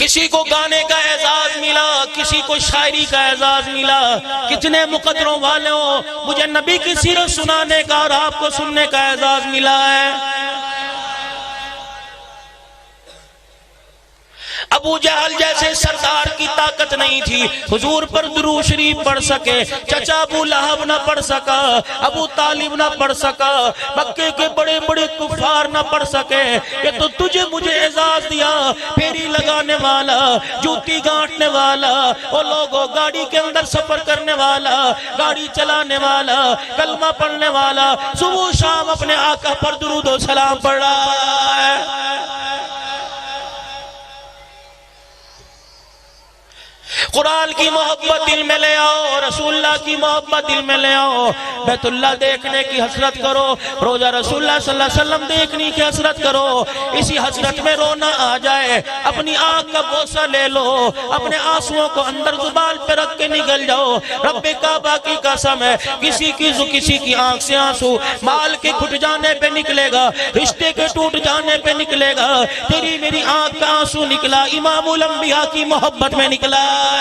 کسی کو گانے کا اعزاز ملا، کسی کو شاعری کا اعزاز ملا، کتنے مقدروں والوں مجھے نبی کی سیرت سنانے کا اور آپ کو سننے کا اعزاز ملا ہے۔ ابو جہل جیسے سردار کی طاقت نہیں تھی حضور پر درود شریف پڑھ سکے، چچا ابو لہب نہ پڑھ سکا، ابو طالب نہ پڑھ سکا، مکے کے بڑے بڑے کفار نہ پڑھ سکے، یہ تو تجھے مجھے اعزاز دیا، پھیری لگانے والا، جوتی گانٹنے والا، وہ لوگوں گاڑی کے اندر سفر کرنے والا، گاڑی چلانے والا، کلمہ پڑھنے والا، صبح شام اپنے آقا پر درود و سلام پڑھ رہا ہے۔ قرآن کی محبت دل میں لے آؤ، رسول اللہ کی محبت دل میں لے آؤ، بیت اللہ دیکھنے کی حسرت کرو، روزہ رسول اللہ صلی اللہ علیہ وسلم دیکھنے کی حسرت کرو، اسی حسرت میں رونا آ جائے، اپنی آنکھ کا بوسہ لے لو، اپنے آنسوؤں کو اندر زبان پہ رکھ کے نگل جاؤ۔ رب کعبہ کی قسم ہے، کسی کی آنکھ سے آنسو مال کے گھٹ جانے پہ نکلے گا، رشتے کے ٹوٹ جانے پہ نکلے گا، تیری میری آنکھ کا آنسو نکلا امام الانبیاء کی محبت میں نکلا ہے۔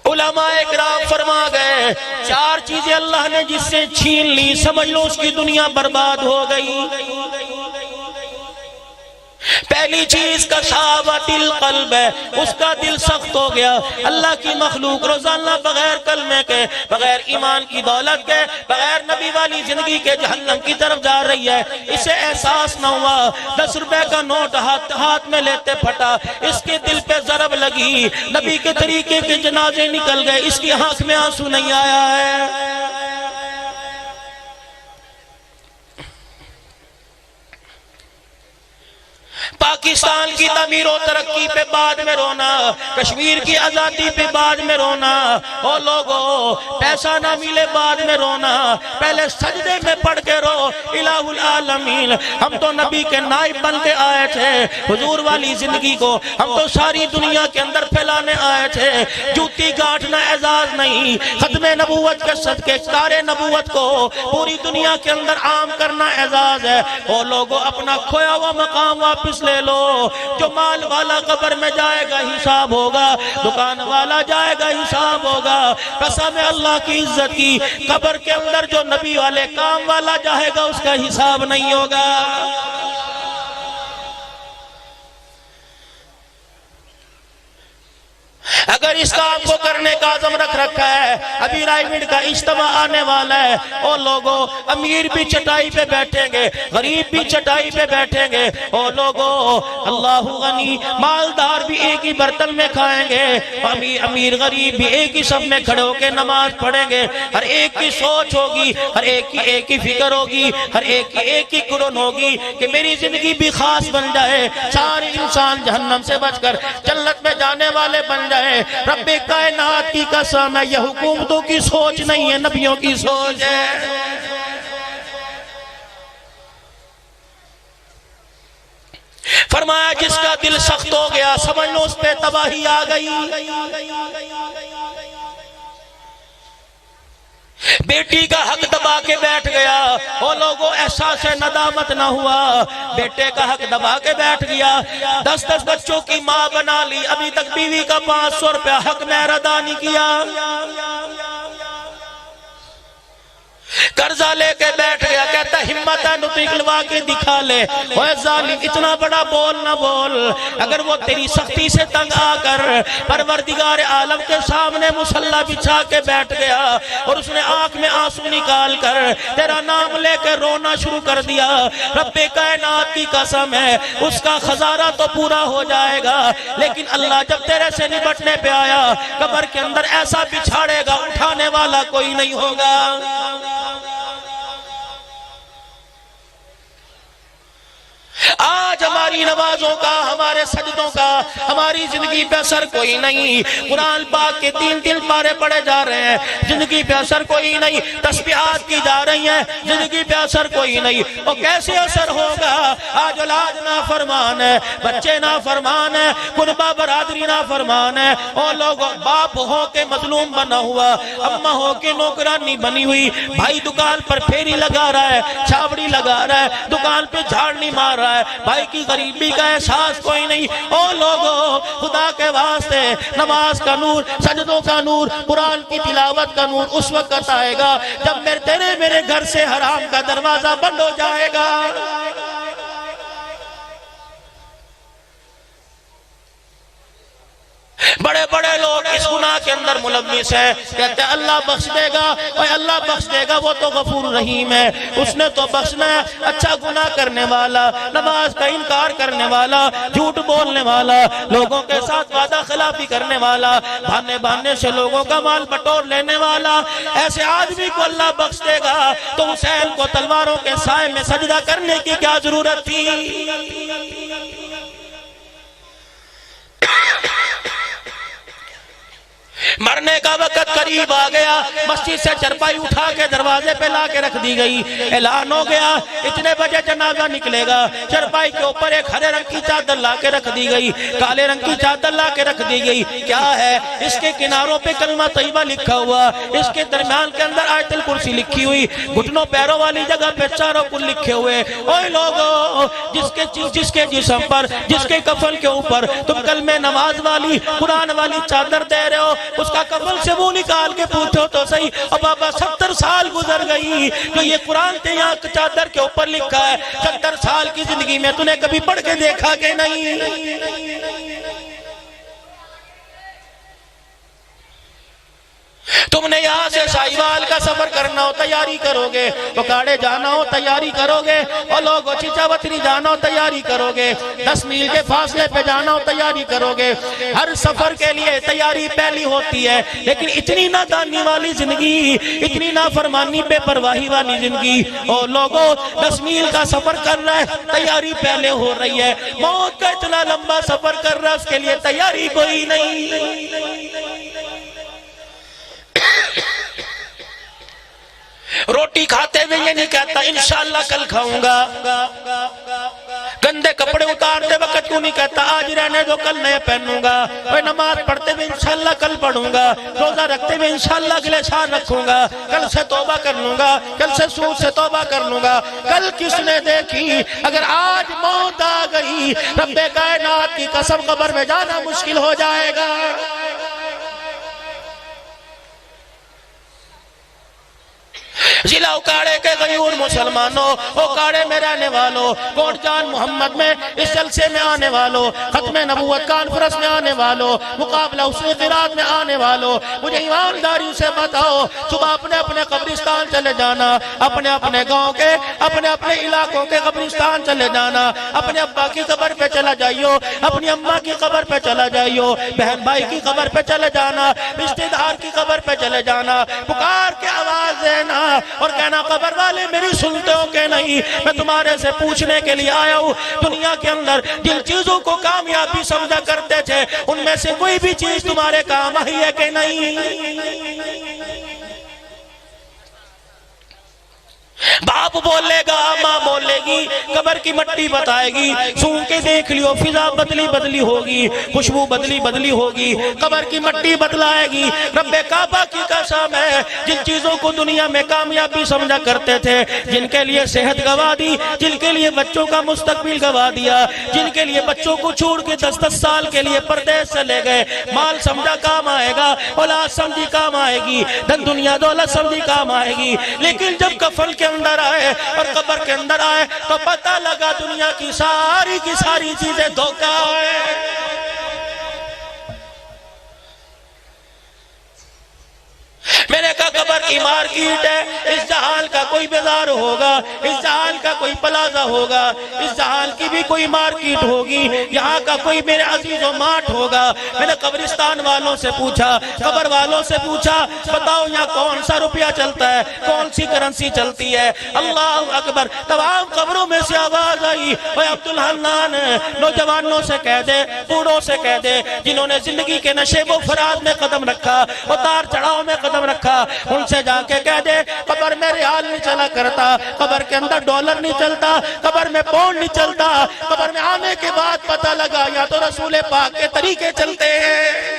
علماء اکرام فرما گئے، چار چیزیں اللہ نے جس سے چھین لی سمجھ لو اس کی دنیا برباد ہو گئی۔ پہلی چیز کشاوت القلب ہے، اس کا دل سخت ہو گیا۔ اللہ کی مخلوق روزانہ بغیر کلمے کے، بغیر ایمان کی دولت کے، بغیر نبی والی زندگی کے جہنم کی طرف جا رہی ہے، اسے احساس نہ ہوا۔ 10 روپے کا نوٹ ہاتھ میں لیتے پھٹا، اس کے دل پہ ضرب لگی، نبی کے طریقے کے جنازے نکل گئے، اس کی آنکھ میں آنسو نہیں آیا ہے۔ پاکستان کی تعمیر و ترقی پہ بعد میں رونا، کشمیر کی آزادی پہ بعد میں رونا، او لوگو پیسہ نہ ملے بعد میں رونا، پہلے سجدے میں پڑھ کے رو الہ العالمین۔ ہم تو نبی کے نائب بن کے آئے تھے، حضور والی زندگی کو ہم تو ساری دنیا کے اندر پھیلانے آئے تھے۔ جوتی گانٹنا اعزاز نہیں، ختم نبوت کے صدقے کار نبوت کو پوری دنیا کے اندر عام کرنا اعزاز ہے۔ او لوگو اپنا کھویا ہوا مقام واپس لے لو۔ جو مال والا قبر میں جائے گا حساب ہوگا، دکان والا جائے گا حساب ہوگا۔ قسم اللہ کی عزت کی، قبر کے اندر جو نبی والے کام والا جائے گا اس کا حساب نہیں ہوگا۔ اگر اس کام کو کرنے کا عزم رکھ رکھا ہے، ابھی رائمنڈ کا اجتماع آنے والا ہے، او لوگو امیر بھی چٹائی پہ بیٹھیں گے، غریب بھی چٹائی پہ بیٹھیں گے، او لوگو اللہ غنی مالدار بھی ایک ہی برتن میں کھائیں گے، امیر غریب بھی ایک ہی سب میں کھڑے ہو کے نماز پڑھیں گے۔ ہر ایک کی سوچ ہوگی، ہر ایک کی ایک ہی فکر ہوگی، ہر ایک کی ایک ہی قرن ہوگی کہ میری زندگی بھی خاص بن جائے، سارے انسان جہنم سے بچ کر جنت میں جانے والے بن جائے۔ رب کائنات کی قسم ہے، یہ حکومتوں کی سوچ نہیں ہے، نبیوں کی سوچ ہے۔ فرمایا جس کا دل سخت ہو گیا سمجھ لو اس پہ تباہی آ گئی۔ بیٹی کا حق دبا کے بیٹھ گیا، وہ لوگوں احساس ندامت نہ ہوا، بیٹے کا حق دبا کے بیٹھ گیا، 10 بچوں کی ماں بنا لی، ابھی تک بیوی کا 500 روپیہ حق مہر ادا نہیں کیا، قرضہ لے کے بیٹھ گیا، کہتا ہمت ہے نو نکلوا کے دکھا لے۔ اوہ ظالم اتنا بڑا بول نہ بول، اگر وہ تیری سختی سے تنگ آ کر پروردگار عالم کے سامنے مصلی بچھا کے بیٹھ گیا اور اس نے آنکھ میں آنسو نکال کر تیرا نام لے کے رونا شروع کر دیا، رب کائنات کی قسم ہے اس کا خزانہ تو پورا ہو جائے گا، لیکن اللہ جب تیرے سے نبٹنے پہ آیا قبر کے اندر ایسا بچھاڑے گا اٹھانے والا کوئی نہیں ہوگا۔ آج ہماری نمازوں کا، ہماری ہمارے سجدوں کا ہماری زندگی پہ اثر کوئی نہیں. قرآن پاک کے 3 پارے پڑھے جا رہے ہیں, زندگی پہ اثر کوئی نہیں. تسبیحات کی جا رہی ہیں, زندگی پہ اثر کوئی نہیں. اور کیسے اثر ہوگا؟ آج اولاد نافرمان ہے, بچے نافرمان ہے, کنبہ برادری نافرمان ہے. اور لوگ باپ ہو کے مظلوم بنا ہوا, اماں ہو کے نوکرانی بنی ہوئی, بھائی دکان پر پھیری لگا رہا ہے, چھاوڑی لگا رہا ہے, دکان پہ جھاڑ نہیں مار رہا ہے, بھائی کی غریبی کا احساس کوئی نہیں. او لوگوں, خدا کے واسطے نماز کا نور, سجدوں کا نور, قرآن کی تلاوت کا نور اس وقت آئے گا جب میرے گھر سے حرام کا دروازہ بند ہو جائے گا. بڑے بڑے لوگ اس گناہ کے اندر ملوث ہیں, کہتے ہیں اللہ بخش دے گا, اور اللہ بخش دے گا, وہ تو غفور رحیم ہے, اس نے تو بخشنا ہے. اچھا گناہ کرنے والا, نماز کا انکار کرنے والا, جھوٹ بولنے والا, لوگوں کے ساتھ وعدہ خلافی کرنے والا, بہانے سے لوگوں کا مال بٹور لینے والا, ایسے آدمی کو اللہ بخش دے گا. تو حسین کو تلواروں کے سائے میں سجدہ کرنے کی کیا ضرورت تھی؟ مرنے کا وقت قریب آ گیا, مسجد سے چرپائی اٹھا کے دروازے پہ لا کے رکھ دی گئی. اعلان ہو گیا اتنے بجے جنازہ نکلے گا. چرپائی کے اوپر ایک ہرے رنگ کی چادر لا کے رکھ دی گئی, کالے رنگ کی چادر لا کے رکھ دی گئی. کیا ہے؟ اس کے کناروں پہ کلمہ طیبہ لکھا ہوا, اس کے درمیان کے اندر آیت الکرسی لکھی ہوئی, گھٹنوں پیروں والی جگہ پہ چاروں کل لکھے ہوئے. اوہ لوگو, جس کے جسم پر, جس کے کفن کے اوپر تم کلمہ نماز والی, قرآن والی چادر دے رہے ہو, اس کا کفن سے منہ نکال کے پوچھو تو صحیح, اور بابا 70 سال گزر گئی جو یہ قرآن تے یہاں چادر کے اوپر لکھا ہے, 70 سال کی زندگی میں تو نے کبھی پڑھ کے دیکھا کہ نہیں؟ تم نے یہاں سے سائیوال کا سفر کرنا ہو تیاری کرو گے, بکاڑے جانا ہو تیاری کرو گے, اور لوگوں چچا وطنی جانا ہو تیاری کرو گے, 10 میل کے فاصلے پہ جانا ہو تیاری کرو گے. ہر سفر کے لیے تیاری پہلی ہوتی ہے, لیکن اتنی نادانی والی زندگی, اتنی نافرمانی بے پرواہی والی زندگی. اور لوگوں 10 میل کا سفر کر رہا ہے, تیاری پہلے ہو رہی ہے. موت کا اتنا لمبا سفر کر رہا ہے, اس کے لیے تیاری کوئی نہیں. روٹی کھاتے ہوئے یہ نہیں کہتا انشاءاللہ کل کھاؤں گا, گندے کپڑے اتارتے وقت کیوں نہیں کہتا آج رہنے دو کل نئے پہنوں گا, اور نماز پڑھتے ہوئے انشاءاللہ کل پڑھوں گا, روزہ رکھتے ہوئے انشاءاللہ اگلے سال رکھوں گا, کل سے توبہ کر لوں گا, کل سے سود سے توبہ کر لوں گا. کل کس نے دیکھی؟ اگر آج موت آ گئی, رب کائنات کی قسم قبر میں جانا مشکل ہو جائے گا. ضلع اکاڑے کے غیور مسلمانوں, اکاڑے میں رہنے والوں, کوٹ جان محمد میں اس جلسے میں آنے والوں, ختم نبوت کانفرنس میں آنے والوں, مقابلہ حسن قرات میں آنے والوں, مجھے ایمانداری سے بتاؤ, صبح اپنے اپنے قبرستان چلے جانا, اپنے اپنے گاؤں کے, اپنے اپنے علاقوں کے قبرستان چلے جانا, اپنے ابا کی قبر پہ چلا جائیو, اپنی اماں کی قبر پہ چلا جائیو, بہن بھائی کی قبر پہ چلے جانا, رشتہ دار کی قبر پہ چلے جانا, پکار کے آواز دینا اور کہنا قبر والے میری سنتے ہو کہ نہیں, میں تمہارے سے پوچھنے کے لیے آیا ہوں. دنیا کے اندر جن چیزوں کو کامیابی سمجھا کرتے تھے, ان میں سے کوئی بھی چیز تمہارے کام آئی ہے کہ نہیں؟ باپ بولے گا, ماں بولے گی, قبر کی مٹی بتائے گی, سون کے دیکھ لیو فضا بدلی ہوگی, خوشبو بدلی ہوگی, قبر کی مٹی بدلائے گی. رب کعبہ کی قسم ہے, جن چیزوں کو دنیا میں کامیابی سمجھا کرتے تھے, جن کے لیے صحت گوا دی, جن کے لیے بچوں کا مستقبل گوا دیا, جن کے لیے بچوں کو چھوڑ کے 10-10 سال کے لیے پردیس چلے گئے, مال سمجھا کام آئے گا, اولاد سمجھی کام آئے گی, دن دنیا دولت سمجھی کام آئے گی, لیکن جب کفن کے اندر آئے اور قبر کے اندر آئے تو پتہ لگا دنیا کی ساری چیزیں دھوکہ ہے. میں نے کہا قبر کی مارکیٹ ہے, اس جہال کا کوئی بازار ہوگا, اس جہال کا کوئی پلازہ ہوگا، اس جہان کی بھی کوئی مارکیٹ ہوگی، یہاں کا کوئی میرے عزیز و ماٹ ہوگا۔ میں نے قبرستان والوں سے پوچھا، قبر والوں سے پوچھا، بتاؤ یہاں کون سا روپیہ چلتا ہے، کون سی کرنسی چلتی ہے؟ اللہ اکبر، تمام قبروں میں سے آواز آئی، اے عبدالحنان، نوجوانوں سے کہہ دے، بوڑھوں سے کہہ دے، جنہوں نے زندگی کے نشیب و فرات میں قدم رکھا، اتار چڑھاؤ میں قدم رکھا، ان سے جا کے کہہ دے قبر میں ریال نہیں چلا کرتا، قبر کے اندر ڈالر نہیں چلتا، قبر میں پاؤنڈ نہیں چلتا، قبر میں آنے کے بعد پتہ لگا یا تو رسول پاک کے طریقے چلتے ہیں۔